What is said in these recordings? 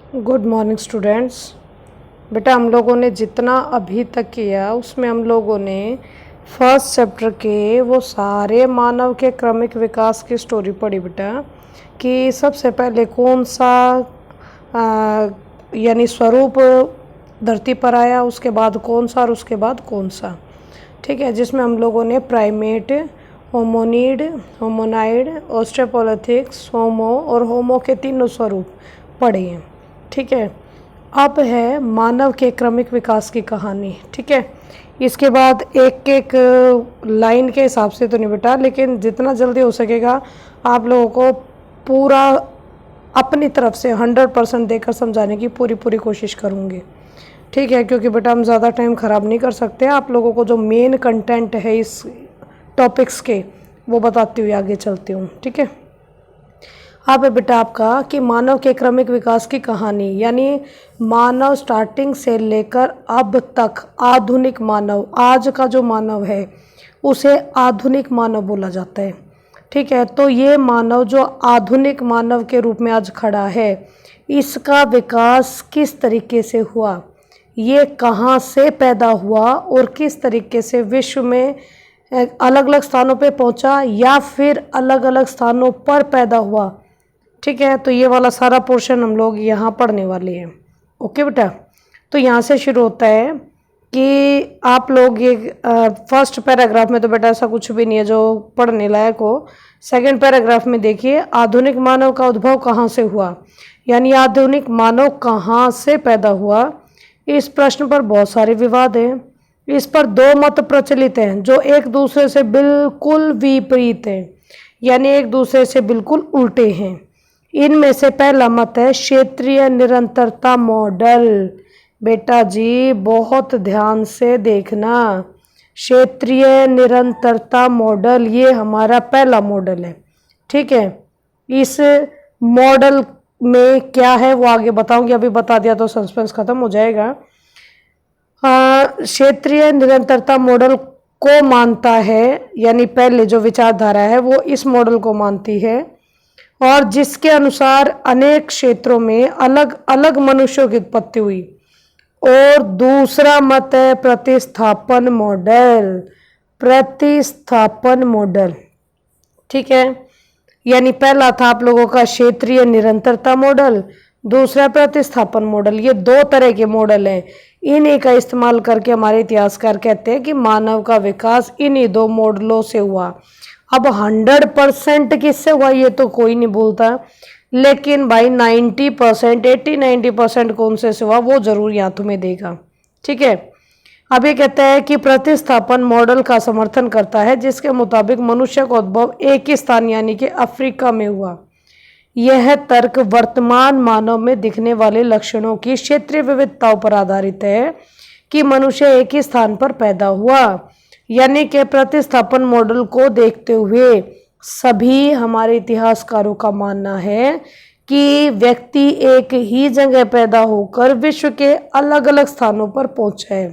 Good morning students. बेटा हम लोगों ने जितना अभी तक किया उसमें हम लोगों ने फर्स्ट चैप्टर के वो सारे मानव के क्रमिक विकास की स्टोरी पढ़ी बेटा, कि सबसे पहले कौन सा यानी स्वरूप धरती पर आया, उसके बाद कौन सा और उसके बाद कौन सा। ठीक है, जिसमें हम लोगों ने प्राइमेट, होमोनिड, होमोनाइड, ऑस्ट्रेलोपिथेकस, होमो और होमो के तीनों स्वरूप पढ़े हैं। ठीक है, अब है मानव के क्रमिक विकास की कहानी। ठीक है, इसके बाद एक एक लाइन के हिसाब से तो नहीं बेटा, लेकिन जितना जल्दी हो सकेगा आप लोगों को पूरा अपनी तरफ से 100% देकर समझाने की पूरी कोशिश करूँगी। ठीक है, क्योंकि बेटा हम ज़्यादा टाइम ख़राब नहीं कर सकते। आप लोगों को जो मेन कंटेंट है इस टॉपिक्स के वो बताती हुई आगे चलती हूँ। ठीक है, अब है बेटा आपका कि मानव के क्रमिक विकास की कहानी, यानी मानव स्टार्टिंग से लेकर अब तक आधुनिक मानव, आज का जो मानव है उसे आधुनिक मानव बोला जाता है। ठीक है, तो ये मानव जो आधुनिक मानव के रूप में आज खड़ा है, इसका विकास किस तरीके से हुआ, ये कहाँ से पैदा हुआ और किस तरीके से विश्व में अलग अलग स्थानों पे पहुंचा या फिर अलग अलग स्थानों पर पैदा हुआ। ठीक है, तो ये वाला सारा पोर्शन हम लोग यहाँ पढ़ने वाले हैं। ओके बेटा, तो यहाँ से शुरू होता है कि आप लोग ये फर्स्ट पैराग्राफ में तो बेटा ऐसा कुछ भी नहीं है जो पढ़ने लायक हो। सेकंड पैराग्राफ में देखिए, आधुनिक मानव का उद्भव कहाँ से हुआ, यानी आधुनिक मानव कहाँ से पैदा हुआ। इस प्रश्न पर बहुत सारे विवाद हैं। इस पर दो मत प्रचलित हैं जो एक दूसरे से बिल्कुल विपरीत हैं, यानी एक दूसरे से बिल्कुल उल्टे हैं। इनमें से पहला मत है क्षेत्रीय निरंतरता मॉडल। बेटा जी बहुत ध्यान से देखना, क्षेत्रीय निरंतरता मॉडल ये हमारा पहला मॉडल है। ठीक है, इस मॉडल में क्या है वो आगे बताऊंगी, अभी बता दिया तो सस्पेंस खत्म हो जाएगा। क्षेत्रीय निरंतरता मॉडल को मानता है, यानी पहले जो विचारधारा है वो इस मॉडल को मानती है, और जिसके अनुसार अनेक क्षेत्रों में अलग अलग मनुष्यों की उत्पत्ति हुई। और दूसरा मत है प्रतिस्थापन मॉडल। प्रतिस्थापन मॉडल, ठीक है, यानी पहला था आप लोगों का क्षेत्रीय निरंतरता मॉडल, दूसरा प्रतिस्थापन मॉडल। ये दो तरह के मॉडल हैं, इन्हीं का इस्तेमाल करके हमारे इतिहासकार कहते हैं कि मानव का विकास इन्हीं दो मॉडलों से हुआ। अब 100% किससे हुआ ये तो कोई नहीं बोलता, लेकिन भाई 90%, 80-90% कौन से हुआ वो जरूर यहाँ तुम्हें देगा। ठीक है, अब ये कहता है कि प्रतिस्थापन मॉडल का समर्थन करता है, जिसके मुताबिक मनुष्य का उद्भव एक ही स्थान यानी कि अफ्रीका में हुआ। यह तर्क वर्तमान मानव में दिखने वाले लक्षणों की क्षेत्रीय विविधताओं पर आधारित है कि मनुष्य एक ही स्थान पर पैदा हुआ। यानी कि प्रतिस्थापन मॉडल को देखते हुए सभी हमारे इतिहासकारों का मानना है कि व्यक्ति एक ही जगह पैदा होकर विश्व के अलग अलग स्थानों पर पहुंचा है।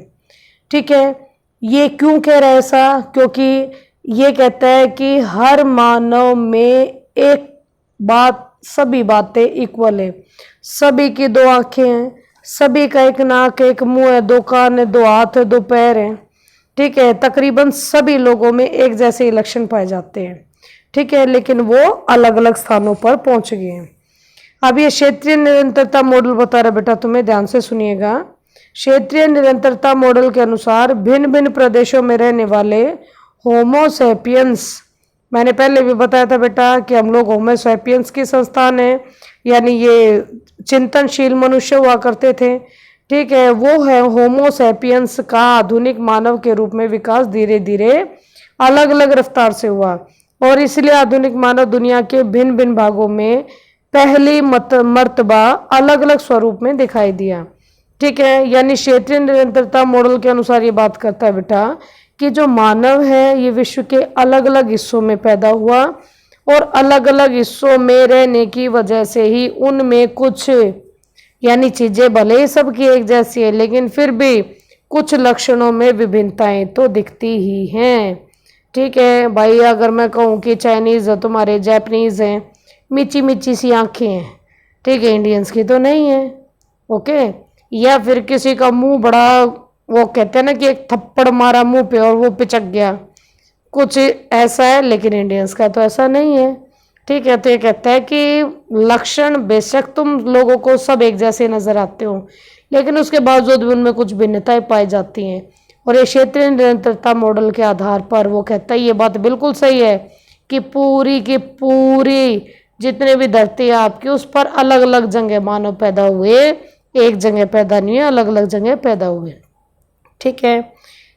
ठीक है, ये क्यों कह रहा है ऐसा, क्योंकि ये कहता है कि हर मानव में एक बात, सभी बातें इक्वल है। सभी की दो आंखें हैं, सभी का एक नाक, एक मुंह है, दो कान है, दो हाथ है, दो पैर हैं। ठीक है, तकरीबन सभी लोगों में एक जैसे लक्षण पाए जाते हैं। ठीक है, लेकिन वो अलग अलग स्थानों पर पहुंच गए हैं। अब ये क्षेत्रीय निरंतरता मॉडल बता रहा बेटा, तुम्हें ध्यान से सुनिएगा। क्षेत्रीय निरंतरता मॉडल के अनुसार भिन्न भिन्न प्रदेशों में रहने वाले होमो सैपियंस, मैंने पहले भी बताया था बेटा कि हम लोग होमो सैपियंस की संस्थान है, यानी ये चिंतनशील मनुष्य हुआ करते थे। ठीक है, वो है होमो सैपियंस का आधुनिक मानव के रूप में विकास धीरे धीरे अलग अलग रफ्तार से हुआ, और इसलिए आधुनिक मानव दुनिया के भिन्न भिन्न भागों में पहली मर्तबा अलग अलग स्वरूप में दिखाई दिया। ठीक है, यानी क्षेत्रीय निरंतरता मॉडल के अनुसार ये बात करता है बेटा कि जो मानव है ये विश्व के अलग अलग हिस्सों में पैदा हुआ, और अलग अलग हिस्सों में रहने की वजह से ही उनमें कुछ, यानी चीजें भले ही सबकी एक जैसी है लेकिन फिर भी कुछ लक्षणों में विभिन्नताएं तो दिखती ही हैं। ठीक है भाई, अगर मैं कहूँ कि चाइनीज़ है, तुम्हारे जापानीज़ हैं, मीची मीची सी आंखें हैं, ठीक है, इंडियंस की तो नहीं है। ओके। या फिर किसी का मुंह बड़ा, वो कहते हैं ना कि एक थप्पड़ मारा मुंह पे और वो पिचक गया, कुछ ऐसा है। लेकिन इंडियंस का तो ऐसा नहीं है। ठीक है, तो ये कहता है कि लक्षण बेशक तुम लोगों को सब एक जैसे नजर आते हो, लेकिन उसके बावजूद भी उनमें कुछ भिन्नताएं पाई जाती हैं। और ये क्षेत्रीय निरंतरता मॉडल के आधार पर वो कहता है, ये बात बिल्कुल सही है कि पूरी की पूरी जितने भी धरती है आपकी, उस पर अलग अलग जगह मानव पैदा हुए, एक जगह पैदा नहीं है, अलग अलग जगह पैदा हुए। ठीक है,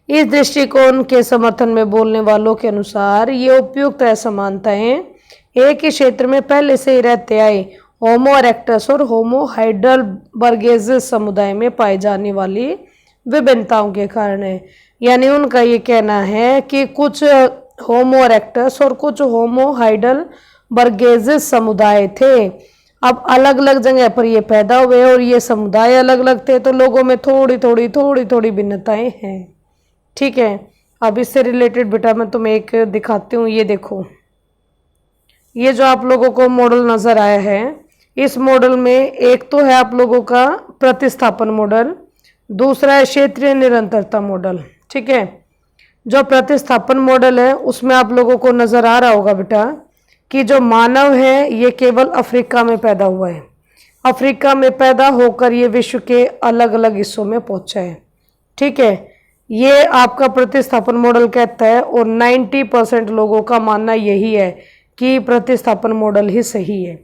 इस दृष्टिकोण के समर्थन में बोलने वालों के अनुसार ये उपयुक्त असमानताएं एक ही क्षेत्र में पहले से ही रहते आए होमो इरेक्टस और होमो हाइडेलबर्गेसिस समुदाय में पाई जाने वाली विभिन्नताओं के कारण है। यानी उनका ये कहना है कि कुछ होमो इरेक्टस और कुछ होमो हाइडेलबर्गेसिस समुदाय थे, अब अलग अलग जगह पर ये पैदा हुए और ये समुदाय अलग अलग थे, तो लोगों में थोड़ी थोड़ी भिन्नताएं हैं। ठीक है, अब इससे रिलेटेड बेटा मैं तुम्हें एक दिखाती हूँ। ये देखो, ये जो आप लोगों को मॉडल नजर आया है, इस मॉडल में एक तो है आप लोगों का प्रतिस्थापन मॉडल, दूसरा है क्षेत्रीय निरंतरता मॉडल। ठीक है, जो प्रतिस्थापन मॉडल है उसमें आप लोगों को नजर आ रहा होगा बेटा कि जो मानव है ये केवल अफ्रीका में पैदा हुआ है। अफ्रीका में पैदा होकर ये विश्व के अलग अलग हिस्सों में पहुंचा है। ठीक है, ये आपका प्रतिस्थापन मॉडल कहता है, और 90% लोगों का मानना यही है कि प्रतिस्थापन मॉडल ही सही है।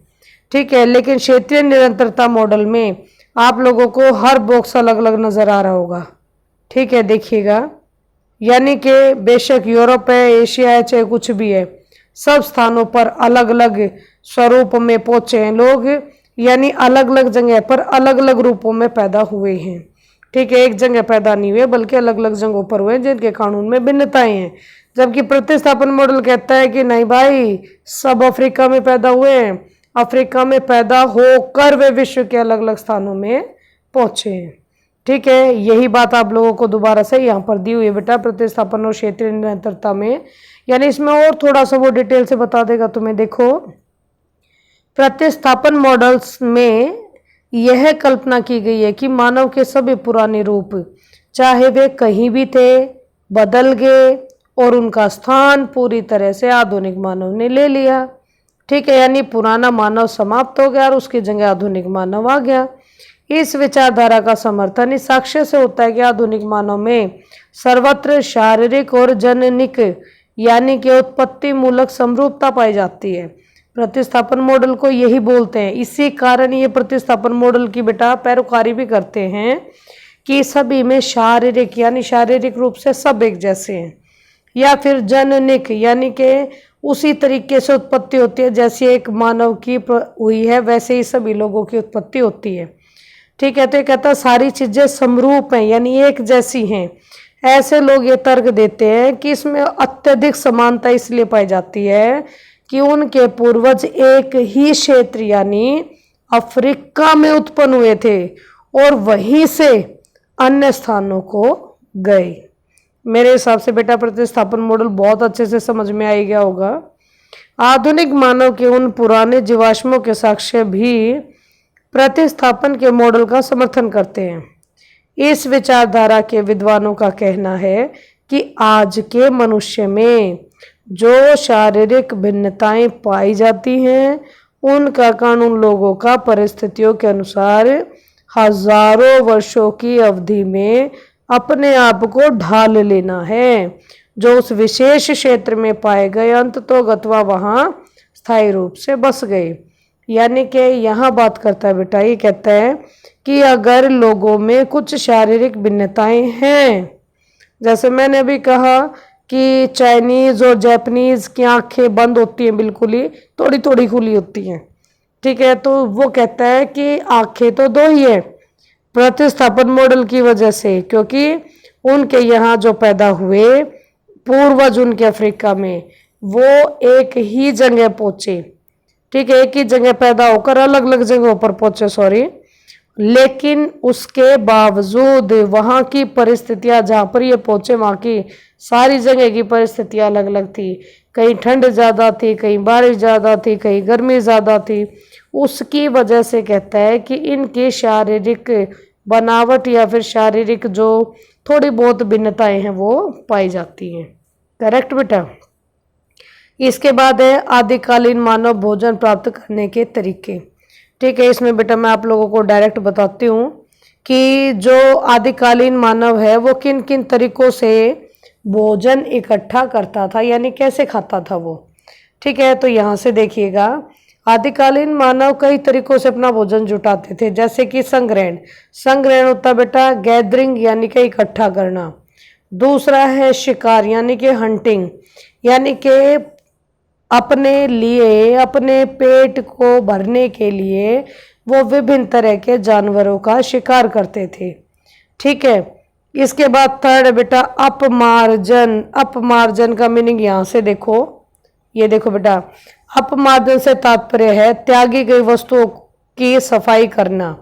ठीक है, लेकिन क्षेत्रीय निरंतरता मॉडल में आप लोगों को हर बॉक्स अलग अलग नजर आ रहा होगा। ठीक है, देखिएगा, यानी कि बेशक यूरोप है, एशिया है, चाहे कुछ भी है, सब स्थानों पर अलग अलग स्वरूप में पहुंचे हैं लोग, यानी अलग अलग जगह पर अलग अलग रूपों में पैदा हुए हैं। ठीक है, एक जगह पैदा नहीं हुए बल्कि अलग अलग जगहों पर हुए, जिनके कानून में भिन्नताएं हैं। जबकि प्रतिस्थापन मॉडल कहता है कि नहीं भाई, सब अफ्रीका में पैदा हुए हैं, अफ्रीका में पैदा होकर वे विश्व के अलग अलग स्थानों में पहुंचे हैं। ठीक है, यही बात आप लोगों को दोबारा से यहाँ पर दी हुई है बेटा, प्रतिस्थापन और क्षेत्रीय निरंतरता में। यानी इसमें और थोड़ा सा वो डिटेल से बता देगा तुम्हें। देखो, प्रतिस्थापन मॉडल्स में यह कल्पना की गई है कि मानव के सभी पुराने रूप, चाहे वे कहीं भी थे, बदल गए और उनका स्थान पूरी तरह से आधुनिक मानव ने ले लिया। ठीक है, यानी पुराना मानव समाप्त हो गया और उसकी जगह आधुनिक मानव आ गया। इस विचारधारा का समर्थन इस साक्ष्य से होता है कि आधुनिक मानव में सर्वत्र शारीरिक और जननिक यानी कि उत्पत्ति मूलक समरूपता पाई जाती है। प्रतिस्थापन मॉडल को यही बोलते हैं। इसी कारण ये प्रतिस्थापन मॉडल की बेटा पैरोकारी भी करते हैं कि सभी में शारीरिक यानी शारीरिक रूप से सब एक जैसे हैं, या फिर जननिक यानी कि उसी तरीके से उत्पत्ति होती है जैसी एक मानव की हुई है, वैसे ही सभी लोगों की उत्पत्ति होती है। ठीक है, तो ये कहता है सारी चीजें समरूप हैं यानी एक जैसी हैं। ऐसे लोग ये तर्क देते हैं कि इसमें अत्यधिक समानता इसलिए पाई जाती है कि उनके पूर्वज एक ही क्षेत्र यानी अफ्रीका में उत्पन्न हुए थे और वहीं से अन्य स्थानों को गए। मेरे हिसाब से बेटा प्रतिस्थापन मॉडल बहुत अच्छे से समझ में आ गया होगा। आधुनिक मानव के उन पुराने जीवाश्मों के साक्ष्य भी प्रतिस्थापन के मॉडल का समर्थन करते हैं। इस विचारधारा के विद्वानों का कहना है कि आज के मनुष्य में जो शारीरिक भिन्नताएं पाई जाती हैं उनका कानून लोगों का परिस्थितियों के अनुसार हजारों वर्षों की अवधि में अपने आप को ढाल लेना है, जो उस विशेष क्षेत्र में पाए गए अंततोगत वहां स्थायी रूप से बस गए। यानी कि यहाँ बात करता है बेटा, ये कहता है कि अगर लोगों में कुछ शारीरिक भिन्नताएं हैं, जैसे मैंने अभी कहा कि चाइनीज और जापानीज की आंखें बंद होती हैं, बिल्कुल ही थोड़ी थोड़ी खुली होती हैं। ठीक है, तो वो कहता है कि आंखें तो दो ही है प्रतिस्थापन मॉडल की वजह से, क्योंकि उनके यहाँ जो पैदा हुए पूर्वज उनके अफ्रीका में वो एक ही जगह पहुंचे। ठीक है, एक ही जगह पैदा होकर अलग अलग जगहों पर पहुंचे, सॉरी, लेकिन उसके बावजूद वहाँ की परिस्थितियाँ जहाँ पर ये पहुँचे वहाँ की सारी जगह की परिस्थितियाँ अलग अलग थी। कहीं ठंड ज़्यादा थी, कहीं बारिश ज़्यादा थी, कहीं गर्मी ज़्यादा थी, उसकी वजह से कहता है कि इनकी शारीरिक बनावट या फिर शारीरिक जो थोड़ी बहुत भिन्नताएं हैं वो पाई जाती हैं। करेक्ट बेटा। इसके बाद है आदिकालीन मानव भोजन प्राप्त करने के तरीके। ठीक है, इसमें बेटा मैं आप लोगों को डायरेक्ट बताती हूँ कि जो आदिकालीन मानव है वो किन किन तरीकों से भोजन इकट्ठा करता था, यानी कैसे खाता था वो। ठीक है, तो यहाँ से देखिएगा, आदिकालीन मानव कई तरीकों से अपना भोजन जुटाते थे, जैसे कि संग्रहण। संग्रहण होता बेटा गैदरिंग यानी कि इकट्ठा करना। दूसरा है शिकार यानी कि हंटिंग, यानी कि अपने लिए अपने पेट को भरने के लिए वो विभिन्न तरह के जानवरों का शिकार करते थे। ठीक है, इसके बाद थर्ड है बेटा अपमार्जन। अपमार्जन का मीनिंग यहाँ से देखो, ये देखो बेटा, अपमार्जन से तात्पर्य है त्यागी गई वस्तुओं की सफाई करना।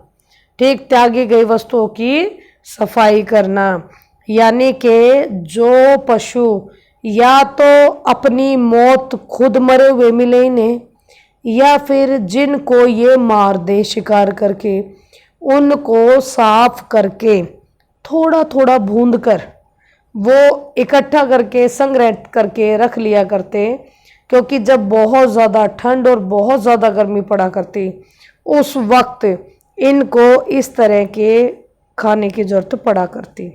ठीक, त्यागी गई वस्तुओं की सफाई करना, यानी कि जो पशु या तो अपनी मौत खुद मरे हुए मिले इन्हें, या फिर जिनको ये मार दे शिकार करके, उनको साफ करके थोड़ा थोड़ा भूंद कर वो इकट्ठा करके संग्रह करके रख लिया करते, क्योंकि जब बहुत ज़्यादा ठंड और बहुत ज़्यादा गर्मी पड़ा करती उस वक्त इनको इस तरह के खाने की जरूरत पड़ा करती।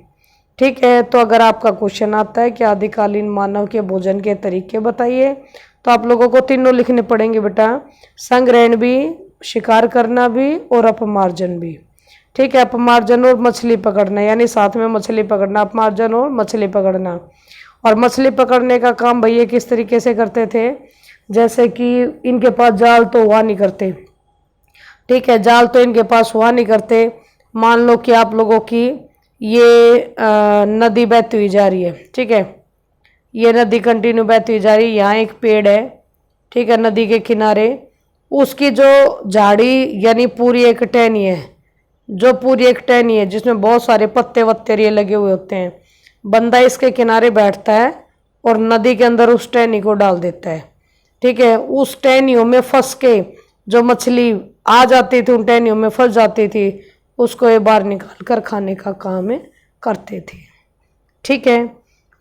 ठीक है, तो अगर आपका क्वेश्चन आता है कि आदिकालीन मानव के भोजन के तरीके बताइए, तो आप लोगों को तीनों लिखने पड़ेंगे बेटा, संग्रहण भी, शिकार करना भी और अपमार्जन भी। ठीक है, अपमार्जन और मछली पकड़ना, यानी साथ में मछली पकड़ना, अपमार्जन और मछली पकड़ना। और मछली पकड़ने का काम भैया किस तरीके से करते थे, जैसे कि इनके पास जाल तो हुआ नहीं करते। ठीक है, जाल तो इनके पास हुआ नहीं करते। मान लो कि आप लोगों की ये नदी बहती हुई जा रही है। ठीक है, ये नदी कंटिन्यू बहती हुई जा रही है, यहाँ एक पेड़ है। ठीक है, नदी के किनारे उसकी जो झाड़ी यानी पूरी एक टहनी है, जो पूरी एक टहनी है जिसमें बहुत सारे पत्ते वत्ते लगे हुए होते हैं, बंदा इसके किनारे बैठता है और नदी के अंदर उस टहनी को डाल देता है। ठीक है, उस टहनियों में फंस के जो मछली आ जाती थी उन टहनियों में फंस जाती थी, उसको ये बाहर निकाल कर खाने का काम करते थे। ठीक है,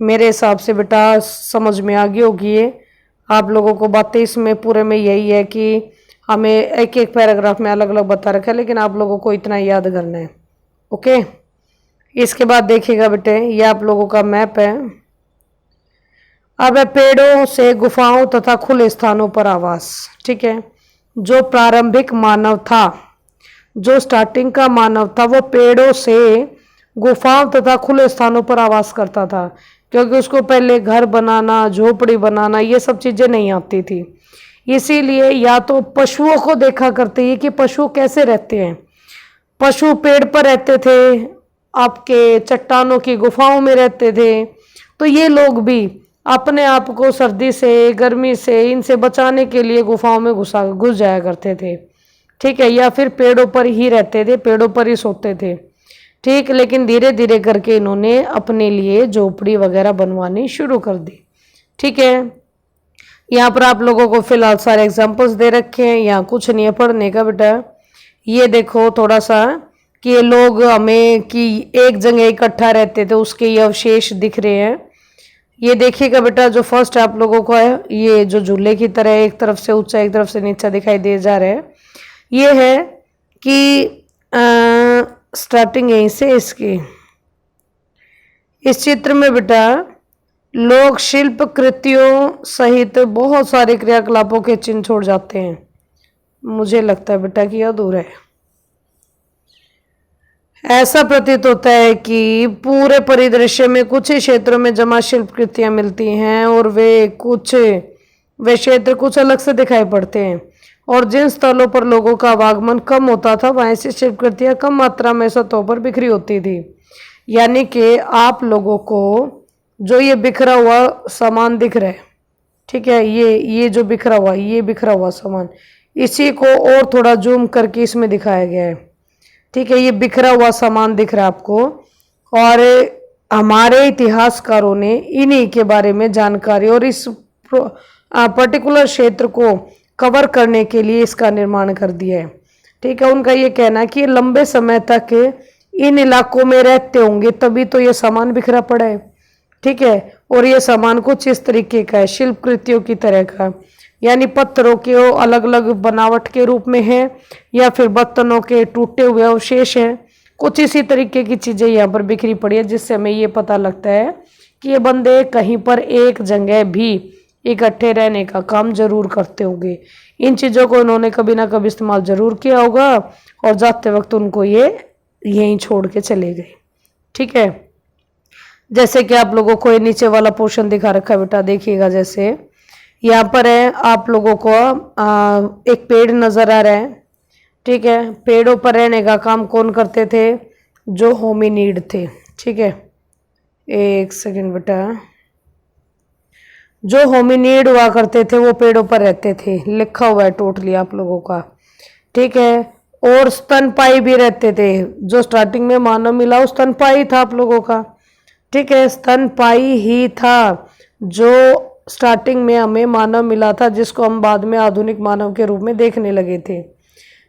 मेरे हिसाब से बेटा समझ में आ गई होगी ये आप लोगों को बातें। इसमें पूरे में यही है कि हमें एक एक पैराग्राफ में अलग अलग बता रखा है, लेकिन आप लोगों को इतना याद करना है। ओके, इसके बाद देखिएगा बेटे, ये आप लोगों का मैप है। अब है पेड़ों से गुफाओं तथा खुले स्थानों पर आवास। ठीक है, जो प्रारंभिक मानव था, जो स्टार्टिंग का मानव था, वो पेड़ों से गुफाओं तथा खुले स्थानों पर आवास करता था, क्योंकि उसको पहले घर बनाना, झोपड़ी बनाना, ये सब चीजें नहीं आती थी। इसीलिए या तो पशुओं को देखा करते हैं कि पशु कैसे रहते हैं। पशु पेड़ पर रहते थे, आपके चट्टानों की गुफाओं में रहते थे, तो ये लोग भी अपने आप को सर्दी से, गर्मी से, इनसे बचाने के लिए गुफाओं में घुस जाया करते थे। ठीक है, या फिर पेड़ों पर ही रहते थे, पेड़ों पर ही सोते थे। ठीक, लेकिन धीरे धीरे करके इन्होंने अपने लिए झोपड़ी वगैरह बनवानी शुरू कर दी। ठीक है, यहाँ पर आप लोगों को फिलहाल सारे एग्जाम्पल्स दे रखे हैं, यहाँ कुछ नहीं है पढ़ने का बेटा। ये देखो थोड़ा सा कि ये लोग हमें कि एक जगह इकट्ठा रहते थे, उसके ये अवशेष दिख रहे हैं। ये देखिएगा बेटा, जो फर्स्ट आप लोगों को है, ये जो झूले की तरह एक तरफ से ऊंचा एक तरफ से नीचा दिखाई दे जा रहा है, ये है कि स्टार्टिंग यहीं से इसकी। इस चित्र में बेटा लोग शिल्प कृतियों सहित बहुत सारे क्रियाकलापों के चिन्ह छोड़ जाते हैं। मुझे लगता है बेटा कि अधूरा है। ऐसा प्रतीत होता है कि पूरे परिदृश्य में कुछ ही क्षेत्रों में जमा शिल्प कृतियां मिलती हैं और वे क्षेत्र कुछ अलग से दिखाई पड़ते हैं, और जिन स्थलों पर लोगों का आवागमन कम होता था वहाँ ऐसी शिल्प कृतियां कम मात्रा में सतहों पर बिखरी होती थी। यानी कि आप लोगों को जो ये बिखरा हुआ सामान दिख रहा है, ठीक है, ये जो बिखरा हुआ, ये बिखरा हुआ सामान, इसी को और थोड़ा जूम करके इसमें दिखाया गया है। ठीक है, ये बिखरा हुआ सामान दिख रहा है आपको, और हमारे इतिहासकारों ने इन्हीं के बारे में जानकारी और इस पर्टिकुलर क्षेत्र को कवर करने के लिए इसका निर्माण कर दिया है। ठीक है, उनका ये कहना है कि ये लंबे समय तक इन इलाकों में रहते होंगे, तभी तो ये सामान बिखरा पड़ा है। ठीक है, और ये सामान कुछ इस तरीके का है, शिल्प कृतियों की तरह का, यानी पत्थरों के अलग अलग बनावट के रूप में है, या फिर बर्तनों के टूटे हुए अवशेष हैं। कुछ इसी तरीके की चीजें यहाँ पर बिखरी पड़ी है, जिससे हमें ये पता लगता है कि ये बंदे कहीं पर एक जगह भी इकट्ठे रहने का काम जरूर करते होंगे। इन चीज़ों को इन्होंने कभी ना कभी इस्तेमाल जरूर किया होगा, और जाते वक्त उनको ये यहीं छोड़ के चले गए। ठीक है, जैसे कि आप लोगों को ये नीचे वाला पोर्शन दिखा रखा है बेटा, देखिएगा। जैसे यहाँ पर है आप लोगों को एक पेड़ नजर आ रहा है। ठीक है, पेड़ों पर रहने का काम कौन करते थे? जो होमिनीड थे। ठीक है, एक सेकंड बेटा, जो होमिनीड हुआ करते थे वो पेड़ों पर रहते थे, लिखा हुआ है टोटली आप लोगों का। ठीक है, और स्तनपाई भी रहते थे। जो स्टार्टिंग में मानव मिला वो स्तनपाई था आप लोगों का। ठीक है, स्तनपाई ही था जो स्टार्टिंग में हमें मानव मिला था, जिसको हम बाद में आधुनिक मानव के रूप में देखने लगे थे।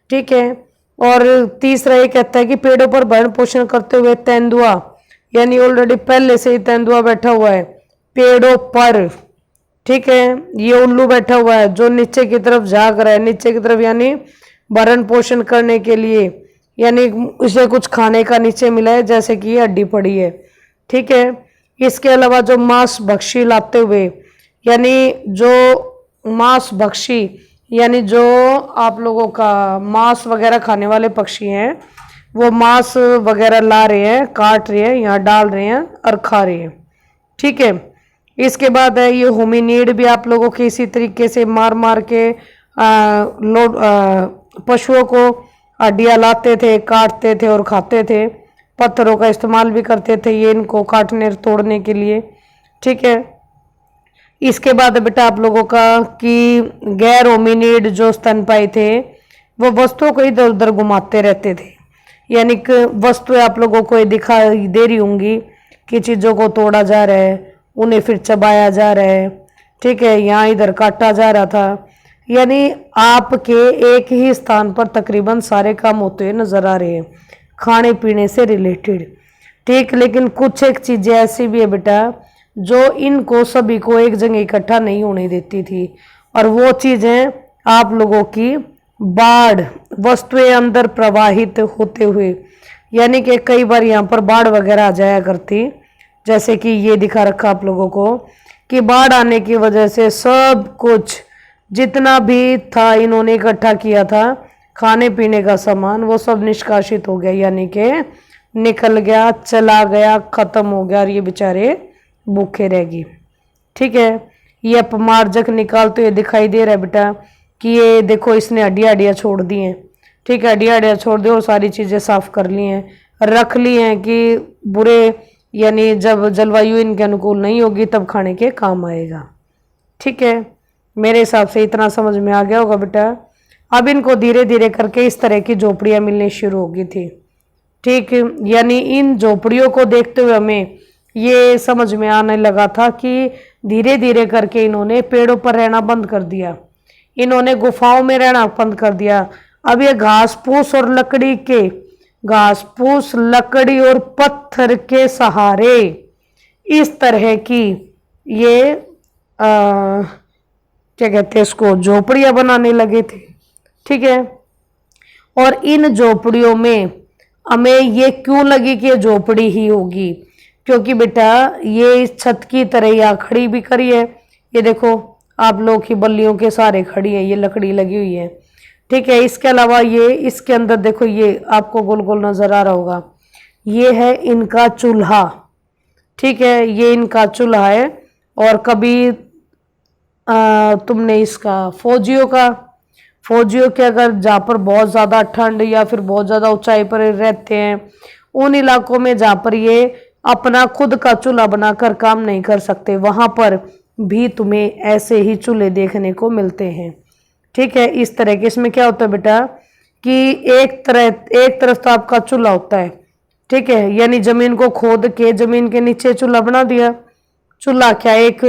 ठीक है, और तीसरा ये कहता है कि पेड़ों पर भरण पोषण करते हुए तेंदुआ, यानी ऑलरेडी पहले से ही तेंदुआ बैठा हुआ है पेड़ों पर। ठीक है, ये उल्लू बैठा हुआ है जो नीचे की तरफ झांक रहा है, नीचे की तरफ, यानी भरण पोषण करने के लिए, यानी उसे कुछ खाने का नीचे मिला है, जैसे कि ये हड्डी पड़ी है। ठीक है, इसके अलावा जो मांस भक्षी लाते हुए, यानी जो मांस भक्षी, यानी जो आप लोगों का मांस वगैरह खाने वाले पक्षी हैं, वो मांस वगैरह ला रहे हैं, काट रहे हैं, यहाँ डाल रहे हैं और खा रहे हैं। ठीक है, इसके बाद है ये होमिनीड भी आप लोगों के इसी तरीके से मार मार के पशुओं को हड्डियाँ लाते थे, काटते थे और खाते थे। पत्थरों का इस्तेमाल भी करते थे ये इनको काटने तोड़ने के लिए। ठीक है, इसके बाद बेटा आप लोगों का कि गैर होमिनीड जो स्तनपाई थे वो वस्तुओं को इधर उधर घुमाते रहते थे, यानी कि वस्तुएं आप लोगों को दिखाई दे रही होंगी कि चीज़ों को तोड़ा जा रहा है, उन्हें फिर चबाया जा रहा है। ठीक है, यहाँ इधर काटा जा रहा था, यानी आपके एक ही स्थान पर तकरीबन सारे काम होते हुए नजर आ रहे हैं खाने पीने से रिलेटेड। ठीक, लेकिन कुछ एक चीज़ें ऐसी भी है बेटा जो इनको सभी को एक जगह इकट्ठा नहीं होने देती थी, और वो चीज़ें आप लोगों की बाढ़, वस्तुएं अंदर प्रवाहित होते हुए, यानी कि कई बार यहाँ पर बाढ़ वगैरह आ जाया करती, जैसे कि ये दिखा रखा आप लोगों को कि बाढ़ आने की वजह से सब कुछ जितना भी था इन्होंने इकट्ठा किया था खाने पीने का सामान, वो सब निष्कासित हो गया, यानी कि निकल गया, चला गया, खत्म हो गया, और ये बेचारे भूखे रह गए। ठीक है, ये अपमार्जक निकालते हुए दिखाई दे रहा है बेटा कि ये देखो इसने हड्डियाँ छोड़ दी हैं। ठीक है, हड्डियाँ छोड़ दी और सारी चीज़ें साफ कर ली हैं, रख ली हैं कि बुरे, यानी जब जलवायु इनके अनुकूल नहीं होगी तब खाने के काम आएगा। ठीक है, मेरे हिसाब से इतना समझ में आ गया होगा बेटा। अब इनको धीरे धीरे करके इस तरह की झोपड़ियाँ मिलनी शुरू हो गई थी। ठीक, यानी इन झोपड़ियों को देखते हुए हमें ये समझ में आने लगा था कि धीरे धीरे करके इन्होंने पेड़ों पर रहना बंद कर दिया, इन्होंने गुफाओं में रहना बंद कर दिया। अब ये घास फूस और लकड़ी और पत्थर के सहारे इस तरह की ये क्या कहते हैं इसको, झोपड़ियां बनाने लगे थे। ठीक है, और इन झोपड़ियों में हमें ये क्यों लगी कि ये झोपड़ी ही होगी, क्योंकि बेटा ये इस छत की तरह या खड़ी भी करी है, ये देखो आप लोग की बल्लियों के सहारे खड़ी है, ये लकड़ी लगी हुई है। ठीक है, इसके अलावा ये इसके अंदर देखो, ये आपको गोल गोल नजर आ रहा होगा, ये है इनका चूल्हा। ठीक है, ये इनका चूल्हा है। और कभी तुमने इसका फौजियों के अगर जहाँ पर बहुत ज़्यादा ठंड या फिर बहुत ज़्यादा ऊंचाई पर रहते हैं, उन इलाकों में जहाँ पर ये अपना खुद का चूल्हा बनाकर काम नहीं कर सकते, वहाँ पर भी तुम्हें ऐसे ही चूल्हे देखने को मिलते हैं। ठीक है, इस तरह के इसमें क्या होता है बेटा कि एक तरफ तो आपका चूल्हा होता है। ठीक है, यानी जमीन को खोद के जमीन के नीचे चूल्हा बना दिया। चूल्हा क्या एक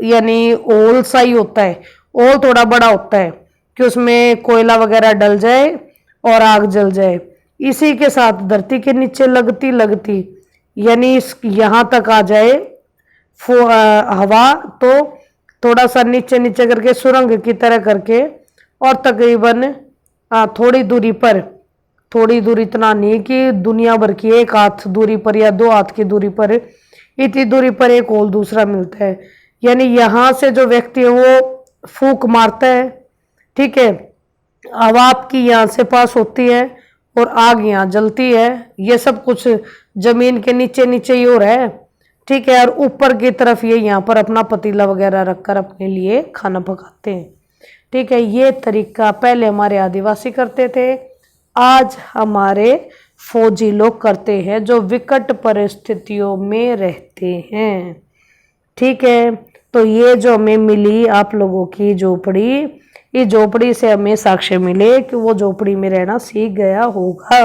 यानी ओल सा ही होता है, ओल थोड़ा बड़ा होता है, कि उसमें कोयला वगैरह डल जाए और आग जल जाए। इसी के साथ धरती के नीचे लगती लगती यानी इस यहाँ तक आ जाए हवा, तो थोड़ा सा नीचे नीचे करके सुरंग की तरह करके और तकरीबन थोड़ी दूरी पर, थोड़ी दूरी इतना नहीं कि दुनिया भर की एक हाथ दूरी पर या 2 हाथ की दूरी पर, इतनी दूरी पर एक होल दूसरा मिलता है। यानी यहाँ से जो व्यक्ति है वो फूंक मारता है, ठीक है, हवा आपकी यहाँ से पास होती है और आग यहाँ जलती है। ये सब कुछ जमीन के नीचे नीचे ही हो रहा है, ठीक है। और ऊपर की तरफ ये यहाँ पर अपना पतीला वगैरह रखकर अपने लिए खाना पकाते हैं, ठीक है। ये तरीका पहले हमारे आदिवासी करते थे, आज हमारे फौजी लोग करते हैं जो विकट परिस्थितियों में रहते हैं, ठीक है। तो ये जो हमें मिली आप लोगों की झोपड़ी, इस झोपड़ी से हमें साक्ष्य मिले कि वो झोपड़ी में रहना सीख गया होगा,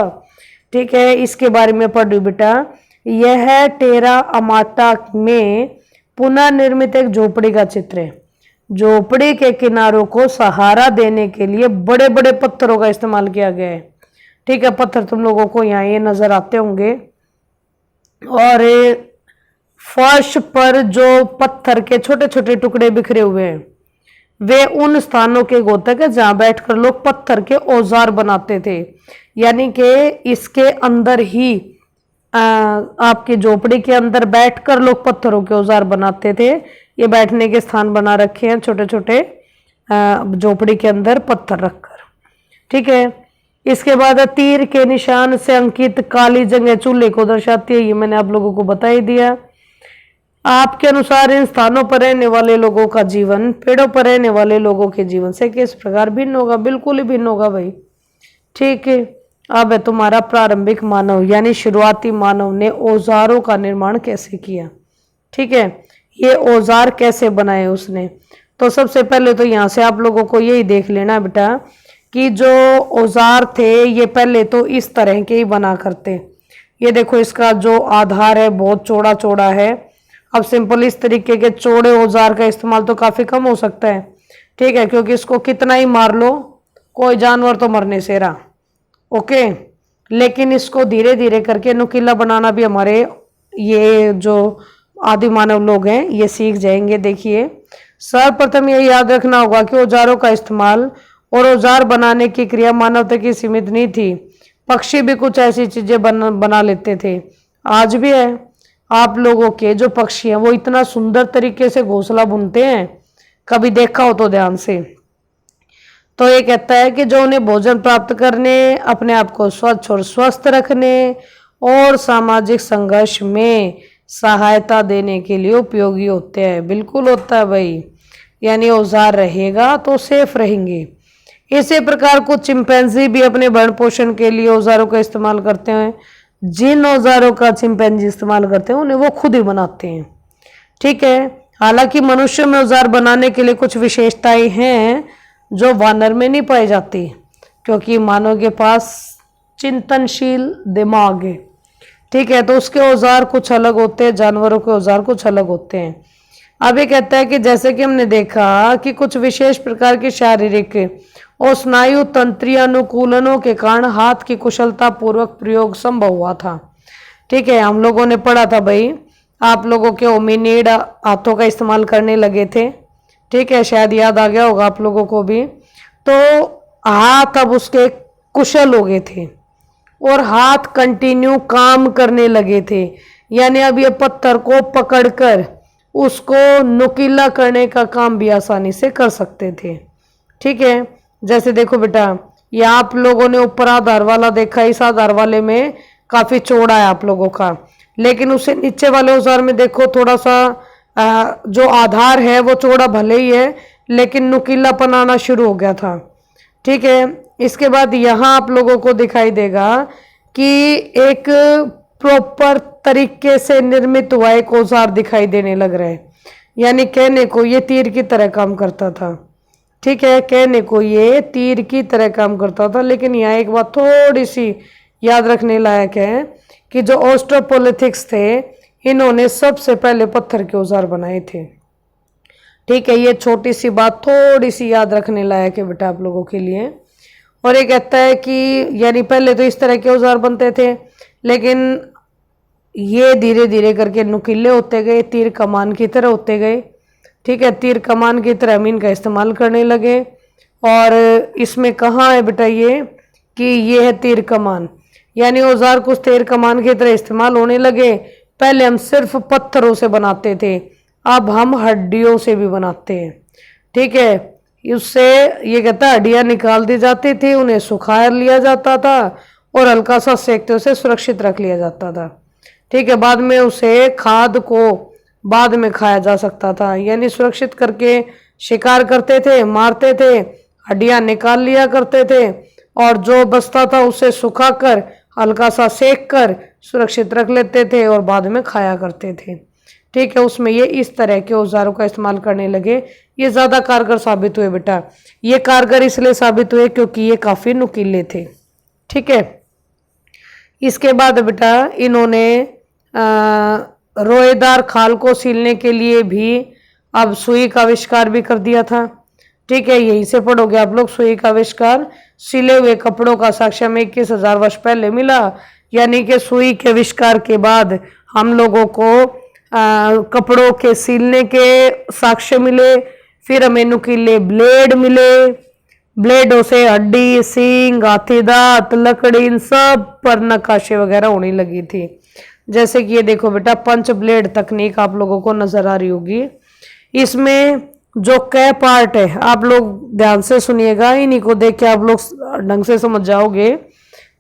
ठीक है। इसके बारे में पढ़ बेटा। यह टेरा अमाटा में पुनः निर्मित एक झोपड़ी का चित्र है। झोपड़ी के किनारों को सहारा देने के लिए बड़े बड़े पत्थरों का इस्तेमाल किया गया है, ठीक है। पत्थर तुम लोगों को यहाँ ये नजर आते होंगे, और फर्श पर जो पत्थर के छोटे छोटे टुकड़े बिखरे हुए हैं वे उन स्थानों के गोतक है जहां बैठकर लोग पत्थर के औजार बनाते थे। यानी कि इसके अंदर ही आपकी झोपड़ी के अंदर बैठकर लोग पत्थरों के औजार बनाते थे। ये बैठने के स्थान बना रखे हैं छोटे छोटे झोपड़ी के अंदर पत्थर रखकर, ठीक है। इसके बाद तीर के निशान से अंकित काली जगह चूल्हे को दर्शाती है, ये मैंने आप लोगों को बता ही दिया। आपके अनुसार इन स्थानों पर रहने वाले लोगों का जीवन पेड़ों पर रहने वाले लोगों के जीवन से किस प्रकार भिन्न होगा? बिल्कुल ही भिन्न होगा भाई, ठीक है। अब है तुम्हारा प्रारंभिक मानव यानी शुरुआती मानव ने औजारों का निर्माण कैसे किया, ठीक है। ये औजार कैसे बनाए उसने, तो सबसे पहले तो यहाँ से आप लोगों को यही देख लेना बेटा कि जो औजार थे ये पहले तो इस तरह के ही बना करते। ये देखो इसका जो आधार है बहुत चौड़ा चौड़ा है। अब सिंपल इस तरीके के चौड़े औजार का इस्तेमाल तो काफी कम हो सकता है, ठीक है, क्योंकि इसको कितना ही मार लो कोई जानवर तो मरने से रहा, ओके। लेकिन इसको धीरे धीरे करके नुकीला बनाना भी हमारे ये जो आदि मानव लोग हैं ये सीख जाएंगे। देखिए सर्वप्रथम ये याद रखना होगा कि औजारों का इस्तेमाल और औजार बनाने की क्रिया मानव तक ही सीमित नहीं थी, पक्षी भी कुछ ऐसी चीजें बना लेते थे, आज भी है। आप लोगों के जो पक्षी हैं वो इतना सुंदर तरीके से घोंसला बुनते हैं, कभी देखा हो तो ध्यान से। तो ये कहता है कि जो उन्हें भोजन प्राप्त करने, अपने आप को स्वच्छ और स्वस्थ रखने और सामाजिक संघर्ष में सहायता देने के लिए उपयोगी होते हैं। बिल्कुल होता है भाई, यानी औजार रहेगा तो सेफ रहेंगे। इसी प्रकार कुछ चिंपैंजी भी अपने भरण पोषण के लिए औजारों का इस्तेमाल करते हैं। जिन औजारों का चिंपैंजी इस्तेमाल करते हैं उन्हें वो खुद ही बनाते हैं, ठीक है। हालांकि मनुष्य में औजार बनाने के लिए कुछ विशेषताएं हैं जो वानर में नहीं पाई जाती, क्योंकि मानव के पास चिंतनशील दिमाग है, ठीक है। तो उसके औजार कुछ अलग होते हैं, जानवरों के औजार कुछ अलग होते हैं। अब ये कहता है कि जैसे कि हमने देखा कि कुछ विशेष प्रकार के शारीरिक और स्नायु तंत्रीय अनुकूलनों के कारण हाथ की कुशलता पूर्वक प्रयोग संभव हुआ था, ठीक है। हम लोगों ने पढ़ा था भाई, आप लोगों के होमिनिड हाथों का इस्तेमाल करने लगे थे, ठीक है, शायद याद आ गया होगा आप लोगों को भी। तो हाथ अब उसके कुशल हो गए थे और हाथ कंटिन्यू काम करने लगे थे, यानी अब ये पत्थर को पकड़कर उसको नुकीला करने का काम भी आसानी से कर सकते थे, ठीक है। जैसे देखो बेटा ये आप लोगों ने ऊपर आधार वाला देखा, इस आधार वाले में काफी चौड़ा है आप लोगों का, लेकिन उससे नीचे वाले औजार में देखो थोड़ा सा जो आधार है वो चौड़ा भले ही है लेकिन नुकीलापन आना शुरू हो गया था, ठीक है। इसके बाद यहाँ आप लोगों को दिखाई देगा कि एक प्रॉपर तरीके से निर्मित हुआ एक औजार दिखाई देने लग रहा है, यानी कहने को ये तीर की तरह काम करता था, ठीक है, कहने को ये तीर की तरह काम करता था। लेकिन यहाँ एक बात थोड़ी सी याद रखने लायक है कि जो ऑस्ट्रोपोलिथिक्स थे इन्होंने सबसे पहले पत्थर के औजार बनाए थे, ठीक है, ये छोटी सी बात थोड़ी सी याद रखने लायक है बेटा आप लोगों के लिए। और ये कहता है कि यानी पहले तो इस तरह के औजार बनते थे, लेकिन ये धीरे धीरे करके नुकीले होते गए, तीर कमान की तरह होते गए। ठीक है, तीर कमान की तरह हम इनका इस्तेमाल करने लगे। और इसमें कहाँ है बेटा ये कि ये है तीर कमान, यानी औजार कुछ तीर कमान की तरह इस्तेमाल होने लगे। पहले हम सिर्फ पत्थरों से बनाते थे, अब हम हड्डियों से भी बनाते हैं। ठीक है, उससे ये कहता है हड्डियां निकाल दी जाती थी, उन्हें सुखा लिया जाता था और हल्का सा सेकते उसे सुरक्षित रख लिया जाता था। ठीक है, बाद में उसे खाद को बाद में खाया जा सकता था, यानी सुरक्षित करके शिकार करते थे, मारते थे, हड्डियां निकाल लिया करते थे और जो बचता था उसे सुखाकर हल्का सा सेक कर सुरक्षित रख लेते थे और बाद में खाया करते थे। ठीक है, उसमें ये इस तरह के औजारों का इस्तेमाल करने लगे। ये ज़्यादा कारगर साबित हुए बेटा। ये कारगर इसलिए साबित हुए क्योंकि ये काफ़ी नुकीले थे। ठीक है, इसके बाद बेटा इन्होंने रोएदार खाल को सीलने के लिए भी अब सुई का आविष्कार भी कर दिया था। ठीक है, यहीं से पढ़ोगे आप लोग। सुई का आविष्कार सिले हुए कपड़ों का साक्ष्य में 21,000 वर्ष पहले मिला, यानी कि सुई के आविष्कार के बाद हम लोगों को कपड़ों के सीलने के साक्ष्य मिले। फिर हमें नुकीले ब्लेड मिले, ब्लेडों से हड्डी, सींग, हाथी दांत, लकड़ी, इन सब पर नक्काशी वगैरह होने लगी थी। जैसे कि ये देखो बेटा, पंच ब्लेड तकनीक आप लोगों को नजर आ रही होगी। इसमें जो कै पार्ट है आप लोग ध्यान से सुनिएगा, इन्हीं को देख के आप लोग ढंग से समझ जाओगे।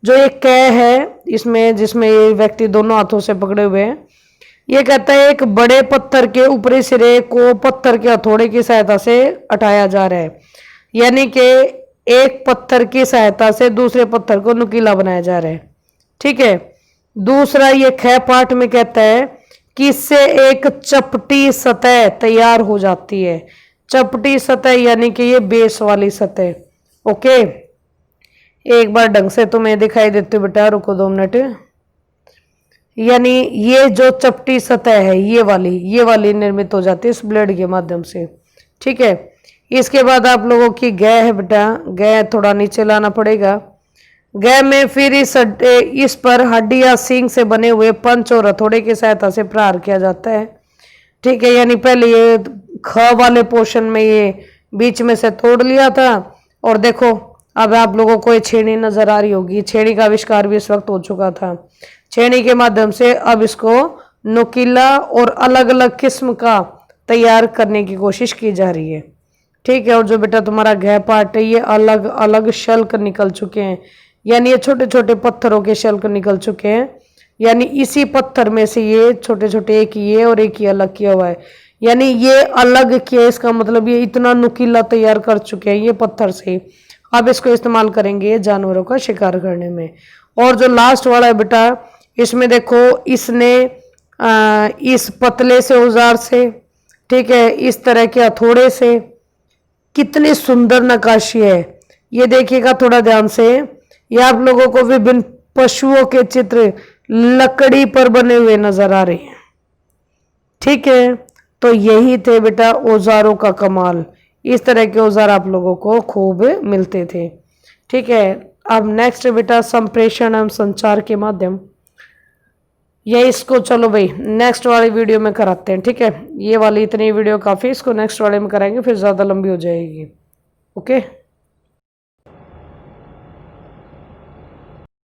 जो ये कै है इसमें, जिसमें ये व्यक्ति दोनों हाथों से पकड़े हुए हैं, ये कहता है एक बड़े पत्थर के ऊपरी सिरे को पत्थर के हथौड़े की सहायता से हटाया जा रहा है, यानी कि एक पत्थर की सहायता से दूसरे पत्थर को नुकीला बनाया जा रहा है। ठीक है, दूसरा ये ख पार्ट में कहता है कि इससे एक चपटी सतह तैयार हो जाती है। चपटी सतह यानी कि ये बेस वाली सतह। ओके, एक बार ढंग से तुम्हें दिखाई देते बेटा, रुको 2 मिनट। यानी ये जो चपटी सतह है ये वाली निर्मित हो जाती है इस ब्लेड के माध्यम से। ठीक है, इसके बाद आप लोगों की गै है बेटा, गै थोड़ा नीचे लाना पड़ेगा। गै में फिर इस पर हड्डी या सींग से बने हुए पंच और हथौड़े की सहायता से प्रहार किया जाता है। ठीक है, यानी पहले ये ख वाले पोर्शन में ये बीच में से तोड़ लिया था और देखो अब आप लोगों को ये छेनी नजर आ रही होगी। छेनी का आविष्कार भी इस वक्त हो चुका था। छेनी के माध्यम से अब इसको नुकीला और अलग अलग किस्म का तैयार करने की कोशिश की जा रही है। ठीक है, और जो बेटा तुम्हारा घै पार्ट है ये अलग अलग शल्क निकल चुके हैं, यानी ये छोटे छोटे पत्थरों के शल्क निकल चुके हैं। यानी इसी पत्थर में से ये छोटे छोटे, एक ये और एक ये अलग किया हुआ है, यानी ये अलग किया, इसका मतलब ये इतना नुकीला तैयार कर चुके हैं ये पत्थर से। अब इसको इस्तेमाल करेंगे जानवरों का शिकार करने में। और जो लास्ट वाला है बेटा, इसमें देखो इसने इस पतले से औजार से, ठीक है, इस तरह के हथौड़े से कितनी सुंदर नक्काशी है ये देखिएगा थोड़ा ध्यान से। ये आप लोगों को विभिन्न पशुओं के चित्र लकड़ी पर बने हुए नजर आ रहे हैं। ठीक है, तो यही थे बेटा औजारों का कमाल। इस तरह के औजार आप लोगों को खूब मिलते थे। ठीक है, अब नेक्स्ट बेटा संप्रेषण एवं संचार के माध्यम, ये इसको चलो भाई नेक्स्ट वाली वीडियो में कराते हैं। ठीक है, ये वाली इतनी वीडियो काफ़ी, इसको नेक्स्ट वाले में कराएंगे, फिर ज़्यादा लंबी हो जाएगी। ओके।